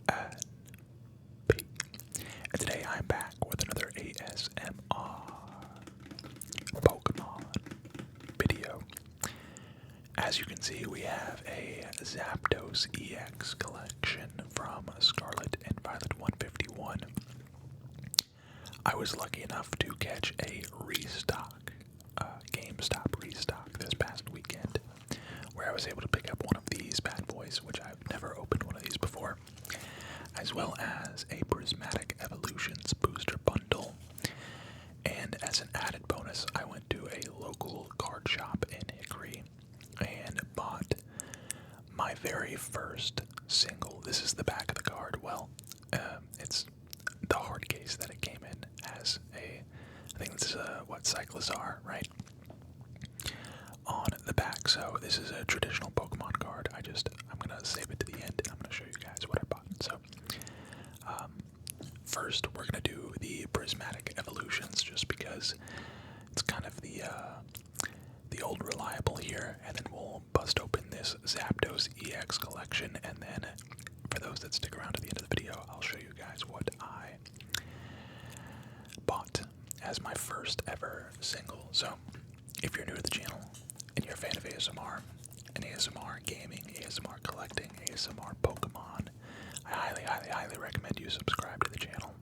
and B. And today I'm back with another ASMR Pokemon video. As you can see, we have a Zapdos EX collection from Scarlet and Violet 151. I was lucky enough to catch a restock, GameStop restock this past weekend, where I was able to pick up one of these bad boys, which I've never opened one of these before, as well as a Prismatic Evolutions booster bundle. And as an added bonus, I went to a local card shop in Hickory and bought my very first single. This is the back of the card. Well, it's the hard case that it came in as a, I think this is what Cyclizar, right? On the back. So this is a traditional Pokemon card. I'm gonna save it to the end and I'm gonna show you guys what I bought. So, first we're gonna do the Prismatic Evolutions just because it's kind of the old reliable here, and then we'll bust open this Zapdos EX collection, and then for those that stick around to the end of the video, I'll show you guys what I bought as my first ever single. So, if you're new to the channel and you're a fan of ASMR, and ASMR gaming, ASMR collecting, ASMR Pokemon, I highly recommend you subscribe to the channel.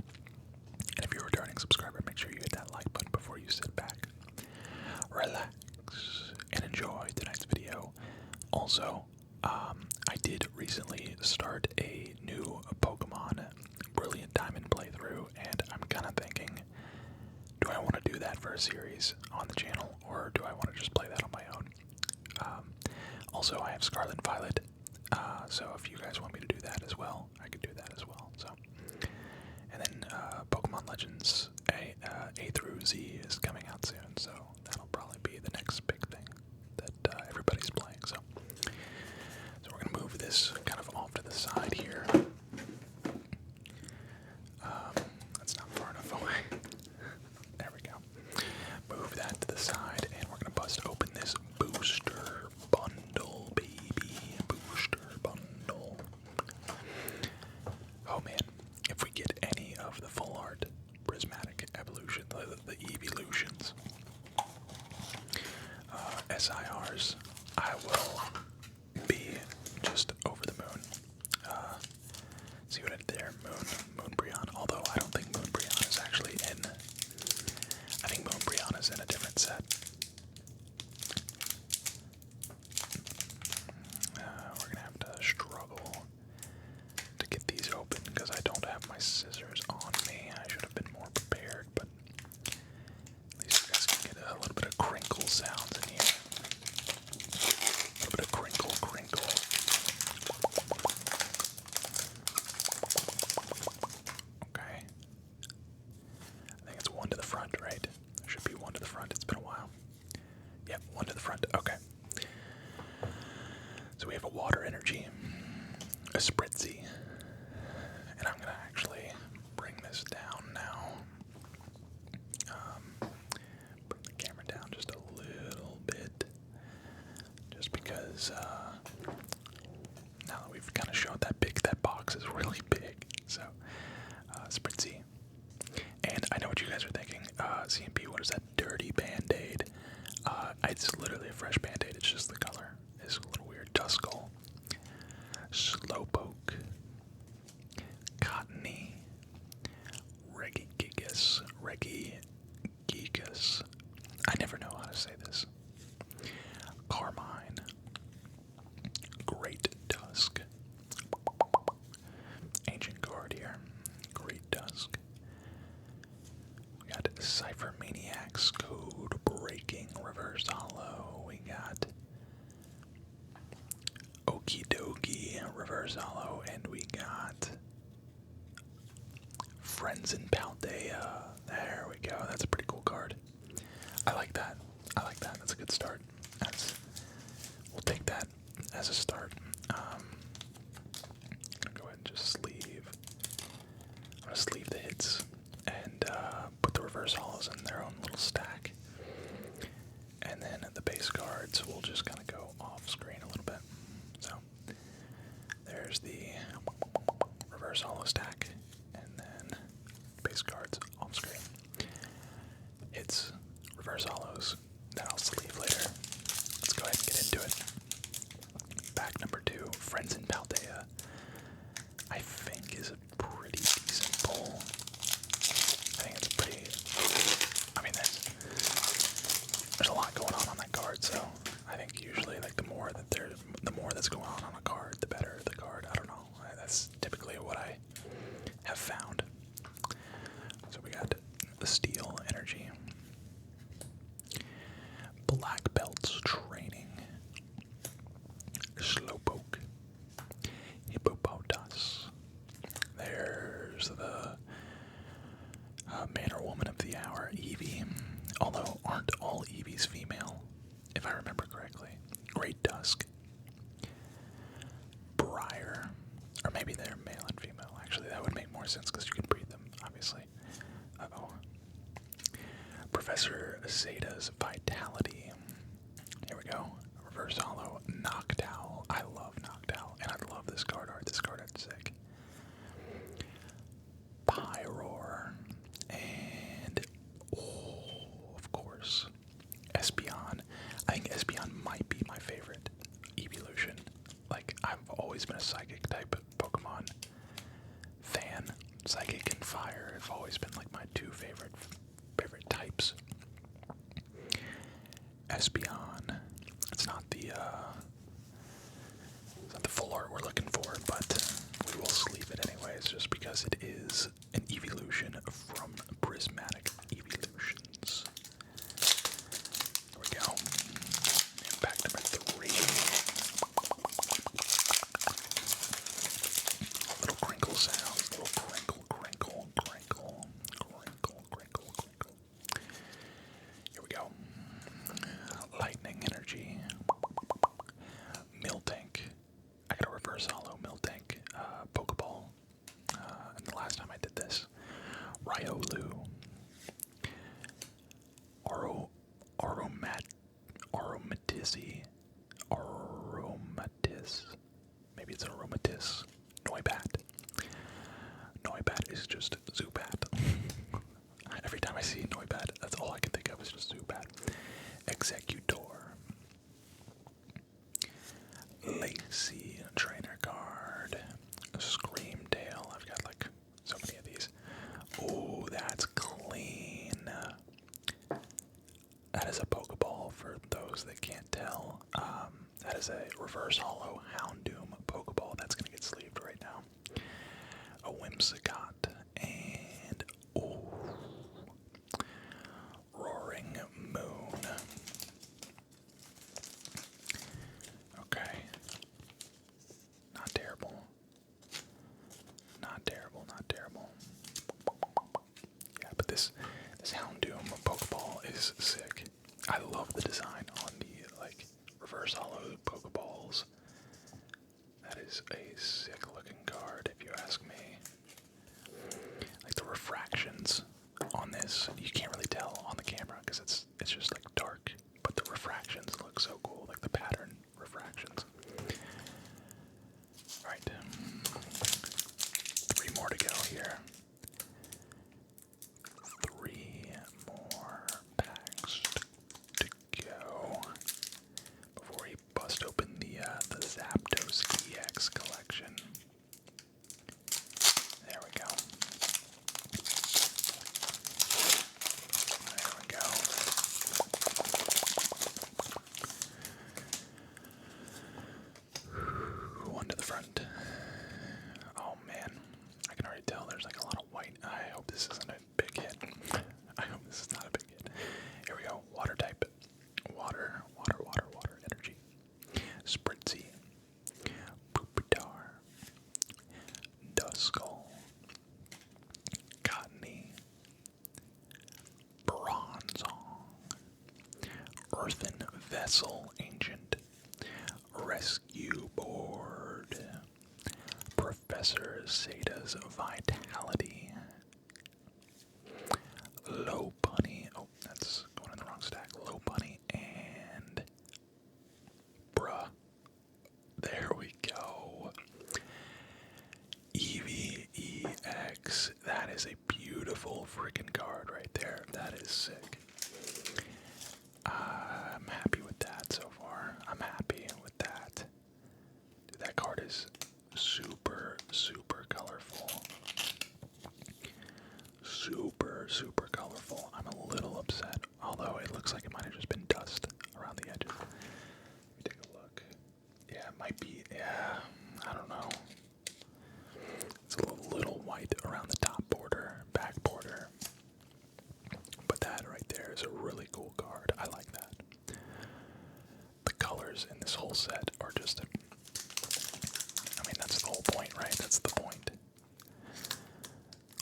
And if you're a returning subscriber, make sure you hit that like button before you sit back, relax, and enjoy tonight's video. Also, I did recently start a new Pokemon Brilliant Diamond playthrough, and I'm kind of thinking, do I want to do that for a series on the channel, or do I want to just play that on my own? Also, I have Scarlet and Violet, so if you guys want me to do that as well, I could do that as well. So, and then Pokemon Legends A through Z is coming out soon, so that'll probably be the next big thing that everybody's playing. So we're gonna move this kind of off to the side here. That's not far enough away. There we go. Move that to the side, and we're gonna bust open this booster bundle, baby. Booster bundle. Oh man, if we get any of the full art Prismatic Evolution, the evolutions, SIRs, I will be just over the moon. See what I did there? Moonbreon. Although I don't think Moonbreon is actually in. I think Moonbreon is in a different set. We're gonna have to struggle to get these open because I don't have my scissors on me. I should have been more prepared, but at least you guys can get a little bit of crinkle sounds in here. A little bit of crinkle. Okay. I think it's one to the front, right? There should be one to the front. It's been a while. Yep, one to the front. Okay. So we have a water energy, a Spritzy, and I'm going to actually bring this down now. Bring the camera down just a little bit, just because now that we've kind of shown that box is really big. So, Spritzy. And I know what you guys are thinking. CMP, what is that dirty Band-Aid? It's literally a fresh Band-Aid. It's just the color is a little weird. Duskull, Slowpoke, Cottony, Regigigas. I never know how to say this. Carmine, Great Dusk, Ancient Guard here, Great Dusk. We got Cypher Maniacs, Code Breaking, Reverse Hollow. We got Okie Dokie, Reverse Hollow, and we got Friends in Paldea. There we go. That's a pretty cool card. I like that. That's a good start. We'll take that as a start. I'm gonna go ahead and just sleeve. I'm gonna sleeve the hits and put the reverse hollows in their own little stack. And then the base cards will just kind of go off screen a little bit. So there's the reverse reverse holo stack, and then base cards off screen. It's reverse holos that I'll sleeve later. Let's go ahead and get into it. Pack number 2, Friends in Paldea, I think is a pretty decent pull. I think it's pretty. I mean, there's a lot going on that card, so I think usually like the more that's going on a card, the better the card. I don't know. That's typically what I have found. So we got the Steel Energy, Black Belts Training, Slowpoke, Hippopotas. There's the Man or Woman of the Hour, Eevee. Although, aren't all Eevees female, if I remember correctly. Great Dusk, Briar, or maybe they're male and female. Actually, that would make more sense because you can breed them, obviously. Uh-oh. Professor Zeta's Vitality. Here we go. Reverse Holo, Noctowl. I love Noctowl, and I love this card art. This card art's sick. Pyroar, and of course, Espeon. I think Espeon might be my favorite evolution. Like, I've always been a Psychic type Pokemon fan. Psychic and Fire have always been like my two favorite types. Espeon. It's not the full art we're looking for, but we will sleeve it anyways, just because it is an evolution from Prismatic Evolutions. Here we go. And pack number 3. Little crinkle sounds. Little crinkle, crinkle, crinkle, crinkle, crinkle, crinkle. Here we go. Lightning Energy. Miltank. I got a reverse holo Miltank Pokeball. And the last time I did this, Riolu, Aromatis, maybe it's Aromatis, Noibat. Noibat is just Zubat. Every time I see Noibat, that's all I can think of is just Zubat. Executor, Lacy Trainer Card, Screamtail. I've got like so many of these. Oh, that's clean. That is a Pokeball for those that can't tell. That is a reverse holo Houndoom Pokeball. That's gonna get sleeved right now. A Whimsicott and Roaring Moon. Okay. Not terrible. Not terrible, not terrible. Yeah, but this Houndoom Pokeball is sick. I love the design on the reverse holo Pokeballs. That is a sick looking card, if you ask me. Like the refractions on this, you can't really tell on the camera because it's just like dark, but the refractions look so cool, like the pattern refractions. Alright, 3 more to go here. 3 more packs to go before we bust open the Zapdos EX collection. There we go. There we go. One to the front. Oh man, I can already tell there's like a lot of white. I hope this isn't a big hit. I hope this is not a big hit. Here we go. Water type. Water energy. Spritzy. Pupitar. Duskull. Cottony. Bronzong. Earthen Vessel Ancient. Rescue Board. Professor Zeta's Vitality. Low Bunny. Oh, that's going in the wrong stack. Low Bunny and Bruh. There we go. Eevee is a beautiful freaking card right there. That is sick. I'm happy with that so far. I'm happy with that. Dude, that card is super, super colorful. Super, super colorful. I'm a little upset, although it looks like it might have just been dust around the edges. Let me take a look. Yeah, it might be. Yeah, I don't know. It's a little white around the top border, back border. But that right there is a really cool card. I like that. The colors in this whole set are just, I mean, that's the whole point, right? That's the point.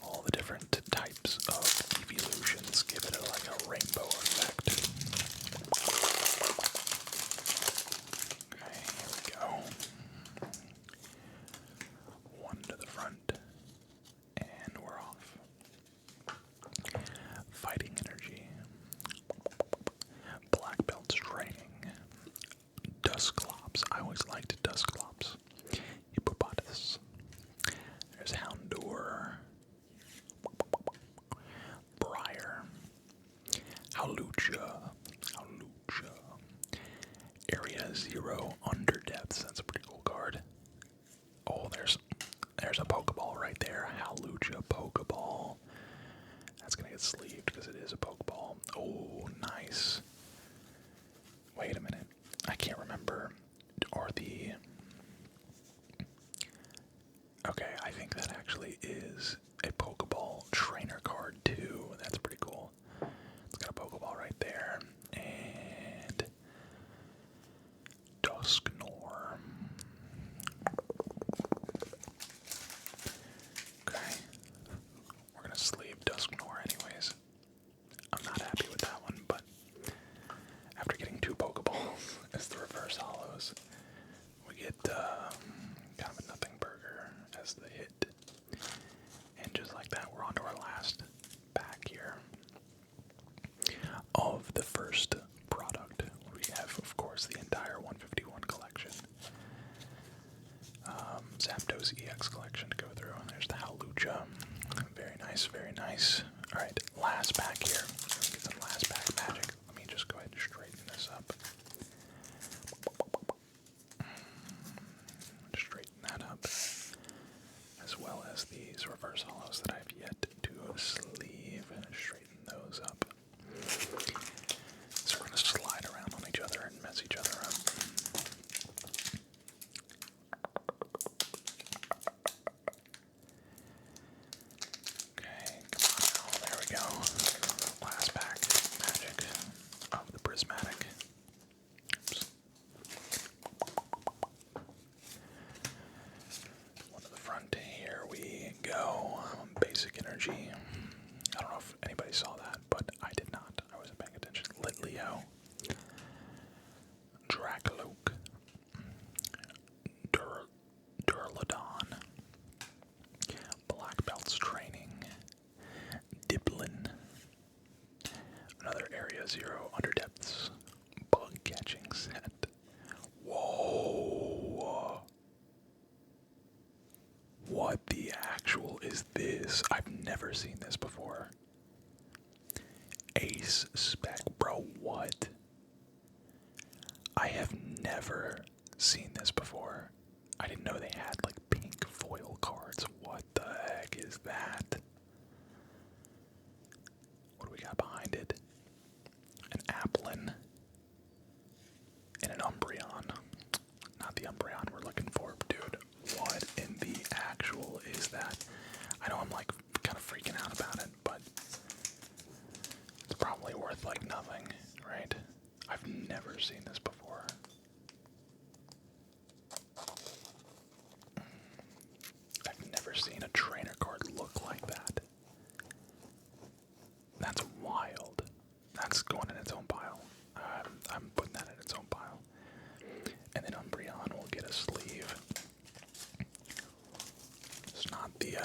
All the different types of evolutions give it like a rainbow effect. Okay, here we go. One to the front, and we're off. Fighting energy. Black belts training. Dusclops. I always liked Dusclops. Hippopotamus. There's Houndour. Briar. Howlucha. Area 0 under depths. That's a pretty cool card. Oh, there's a Pokeball right there. Howlucha Pokeball. That's gonna get sleeved because it is a Pokeball. Oh, nice. Wait a minute. I can't remember. Are the... Okay, I think that actually is a Pokeball trainer card too. That's pretty cool. It's got a Pokeball right there. And... Dusknoir. Okay. We're gonna sleeve Dusknoir anyways. I'm not happy with that one, but after getting 2 Pokeballs as the reverse hollows, we get kind of a nothing burger as the hit. And just like that, we're on to our last pack here of the first product. We have, of course, the entire 151 collection. Zapdos EX collection to go through. And there's the Howlucha. Very nice, very nice. Alright, last pack here. Get some last pack magic. Let me just go ahead and straighten this up. Straighten that up. As well as these reverse hollows that I've yet to sleeve. And straighten those up. So we're going to slide around on each other and mess each other up. Okay, come on now. There we go. Last pack magic of the Prismatic. Oops. One to the front. Here we go. Basic energy. I don't know if anybody saw that, but I did not. I wasn't paying attention. Litleo. Dracoloak. Durlodon. Black Belts Training. Diplin. Another Area 0 under depths. Bug catching set. Whoa. What the actual is this? I've never seen this before. Ace spec, bro, what? I have never seen this before. I didn't know they had like pink foil cards. What the heck is that? What do we got behind it? An Applin and an Umbreon. Not the Umbreon we're looking for, dude. What in the actual is that? I know I'm like kind of freaking out about it, but it's probably worth like nothing, right? I've never seen this before. I've never seen a trainer card look like that. That's wild. That's going in its own pile. I'm putting that in its own pile. And then Umbreon will get a sleeve. It's not the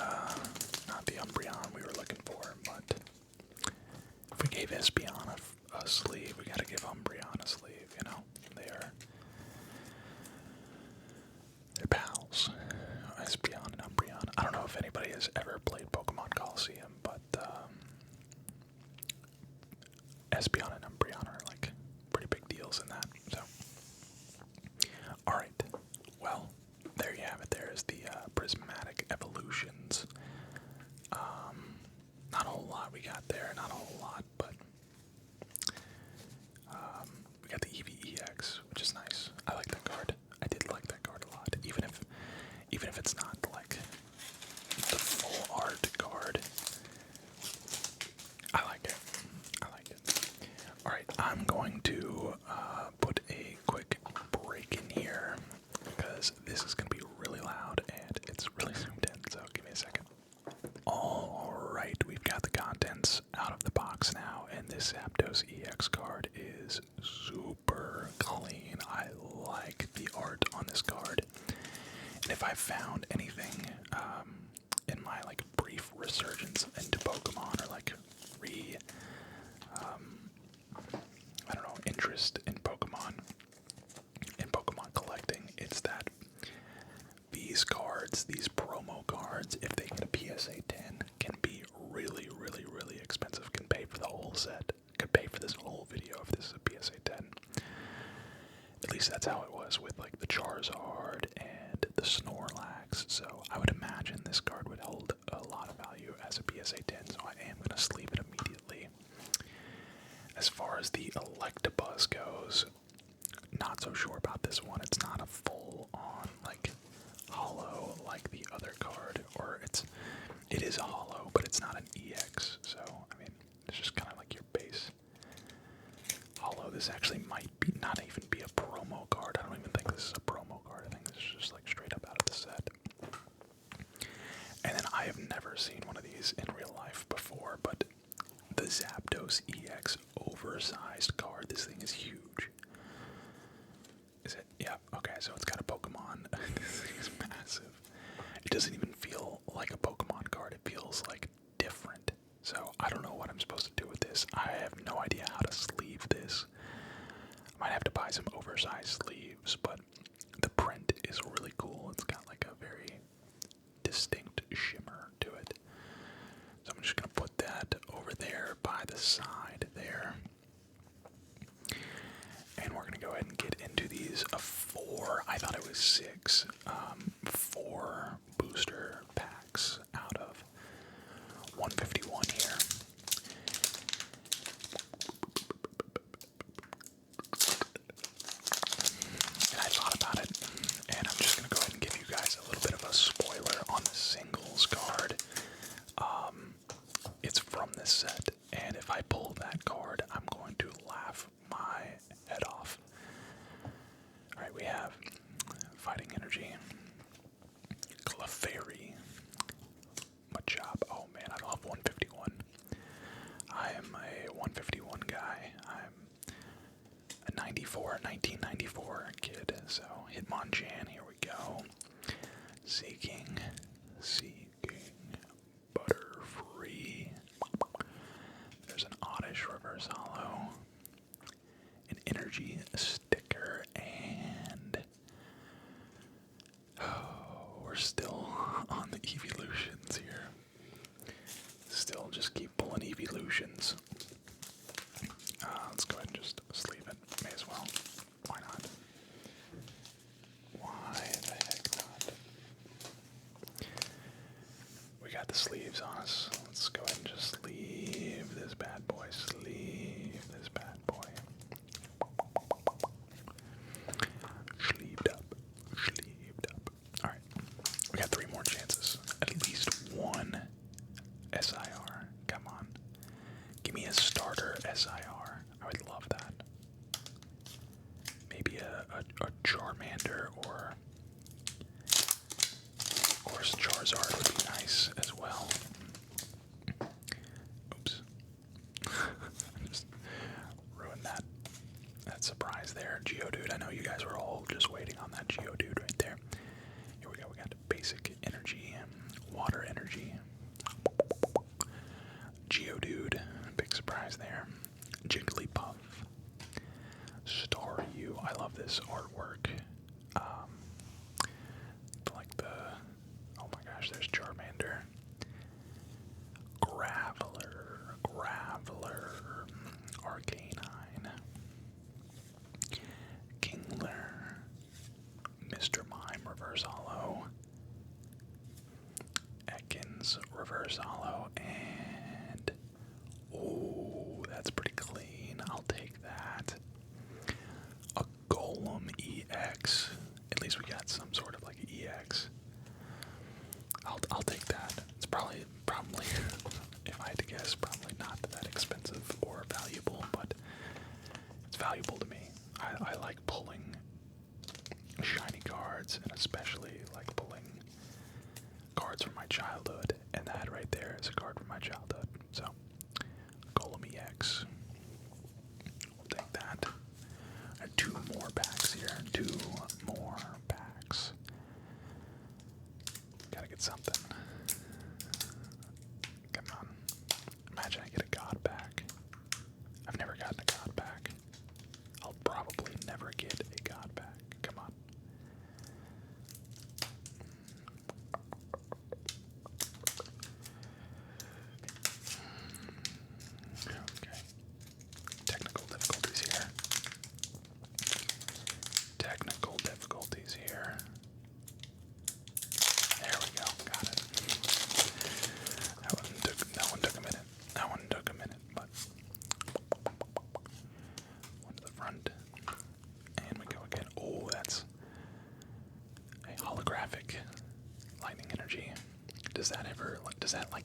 Umbreon we were looking for, but if we gave Espeon a sleeve, we gotta give Umbreon a sleeve, you know? They're pals. Espeon and Umbreon. I don't know if anybody has ever played Pokemon Coliseum. see him, but Espeon and Umbreon are like pretty big deals in that. So, all right. Well, there you have it. There's the prismatic evolutions. Not a whole lot we got there. Not a whole lot, but we got the EVEX, which is nice. I like that card. I did like that card a lot, even if it's not like the full art card. I like it. I like it. All right, I'm going to put a quick break in here because this is going to be really loud and it's really zoomed in. So give me a second. All right, we've got the contents out of the box now, and this Zapdos EX card is super clean. I like the art on this card, and if I found anything in my like brief resurgence into Pokemon or like I don't know, interest in Pokemon collecting, it's that these cards, these promo cards, if they get a PSA 10, can be really, really, really expensive. Can pay for the whole set. Could pay for this whole video if this is a PSA 10. At least that's how it was with like the Charizard and the Snorlax. So I would imagine this card would hold a lot of value as a PSA 10. So I am going to sleeve it immediately. As far as the Electabuzz goes, not so sure about this one. It's not a full-on like hollow like the other card, or it is a hollow, but it's not an EX. So I mean, it's just kind of like your base hollow. This actually might be not even be a promo card. I don't even think this is a promo card. I think this is just like straight up out of the set. And then I have never seen one of these in real life before, but the Zapdos EX oversized card. This thing is huge. Is it? Yeah, okay, so it's got a Pokemon. This thing is massive. It doesn't even feel like a Pokemon card. It feels like different. So I don't know what I'm supposed to do with this. I have no idea how to sleeve this. I might have to buy some oversized sleeves, but the print is really cool. It's got like a very distinct shimmer to it. So I'm just going to put that over there by the side there. And we're going to go ahead and get into these 4, I thought it was 6, 4 booster packs out of 151 here. And I thought about it, and I'm just going to go ahead and give you guys a little bit of a spoiler on the singles card. It's from this set, and if I pull that card, I'm going to laugh my head off. Alright, we have Fighting Energy, Clefairy, Machop. Oh man, I love 151. I am a 151 guy. I'm a 1994 kid, so Hitmonchan, here we go. Seeking, Butterfree. There's an Oddish Reverse Hollow, an Energy Sticker, and we're still on the evolutions here. Still just keep pulling evolutions. Let's go ahead and just sleeve it. May as well. Why not? Why the heck not? We got the sleeves on us. Let's go ahead and just sleeve this bad boy. Sleeve this bad boy. Sleeved up. Sleeved up. Alright. We got 3 more chances. At least one SIR. Come on. Give me a starter SIR. I would love that. Maybe a Charmander or of course Charizard would be nice as well. Oops. I'm reverse holo, and oh, that's pretty clean. I'll take that. A Golem EX. At least we got some sort of like EX. I'll take that. It's probably if I had to guess, probably not that expensive or valuable, but it's valuable to me. I like pulling shiny cards, and especially like pulling cards from my childhood, and that right there is a card from my childhood. So, Golem EX. We'll take that. And 2 more packs here. 2 more packs. Gotta get something. Come on. Imagine I get a god pack. I've never gotten a god pack. I'll probably never get a god pack. Come on. Okay. Technical difficulties here. Technical difficulties here. There we go. Got it. That one took a minute. That one took a minute, but one to the front. And we go again. Oh, that's a holographic lightning energy. Does that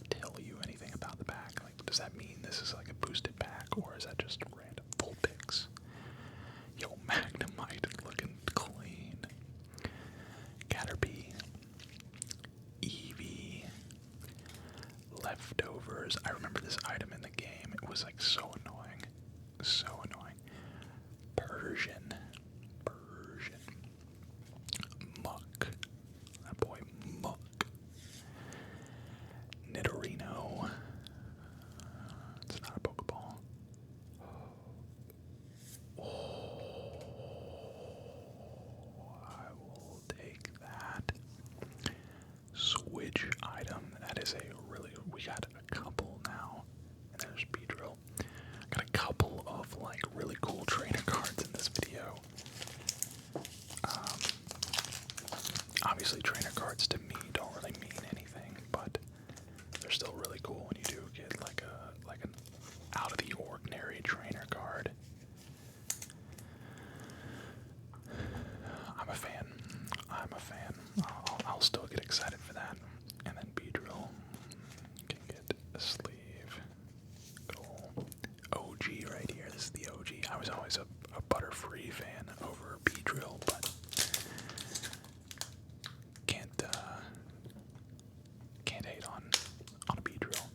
tell you anything about the pack? Like, does that mean this is like a boosted pack, or is that just random full picks? Yo, Magnemite looking clean. Caterpie. Eevee. Leftovers. I remember this item in the game. It was like so annoying. So annoying. Persian. Muck. That boy Muck. Nidorino. It's not a Pokeball. Oh, I will take that. Switch item. That is a really. We got a couple now. And there's Beedrill. Got a couple of like really cool trainer cards in this video. Obviously, trainer cards to me don't really mean anything, but they're still really cool when you do get like an out of the ordinary trainer card. I'm a fan. I'll still get excited for that. And then Beedrill can get a sleeve. Cool. OG right here. This is the OG. I was always a Butterfree fan over Beedrill, but can't hate on a Beedrill.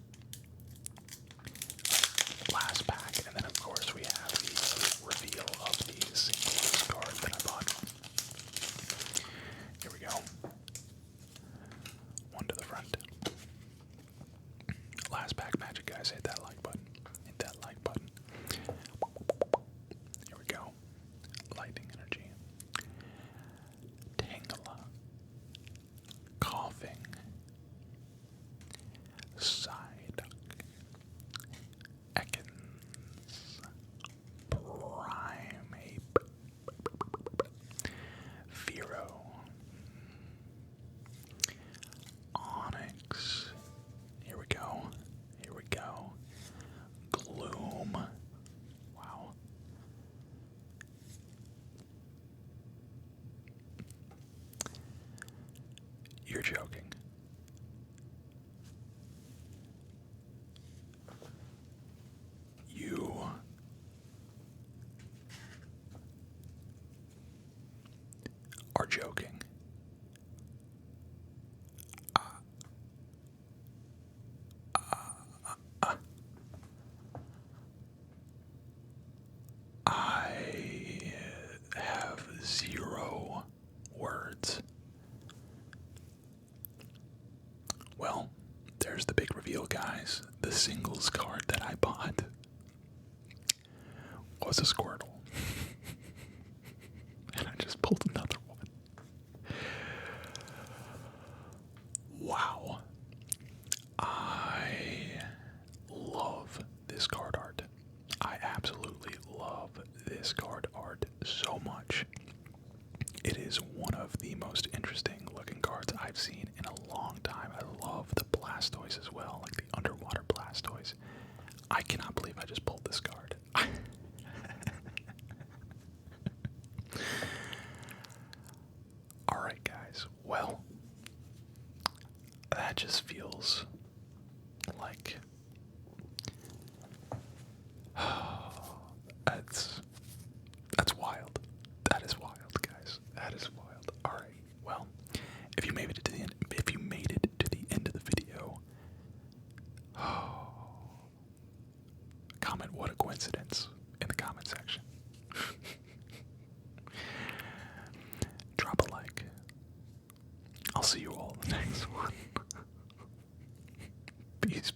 Last pack, and then of course we have the reveal of the singles card that I bought. Here we go. One to the front. Last pack magic, guys. Hit that like button. Hit that like button. Here we go. Lightning energy. Tangela. Coughing. Psyduck. Ekans. Primeape. Fearow. Onyx. Here we go. Here we go. Gloom. Wow. You're joking. You are joking. I have 0 words. Well, there's the big reveal, guys. The singles card that I bought was a Squirtle. And I just pulled another one. Wow. I love this card art. I absolutely love this card art so much. It is one of the most interesting looking cards I've seen in a long time. I love the Blastoise as well. That's wild. That is wild, guys. That is wild. All right. Well, if you made it to the end, of the video, comment what a coincidence in the comment section. Drop a like. I'll see you all in the next one. Peace.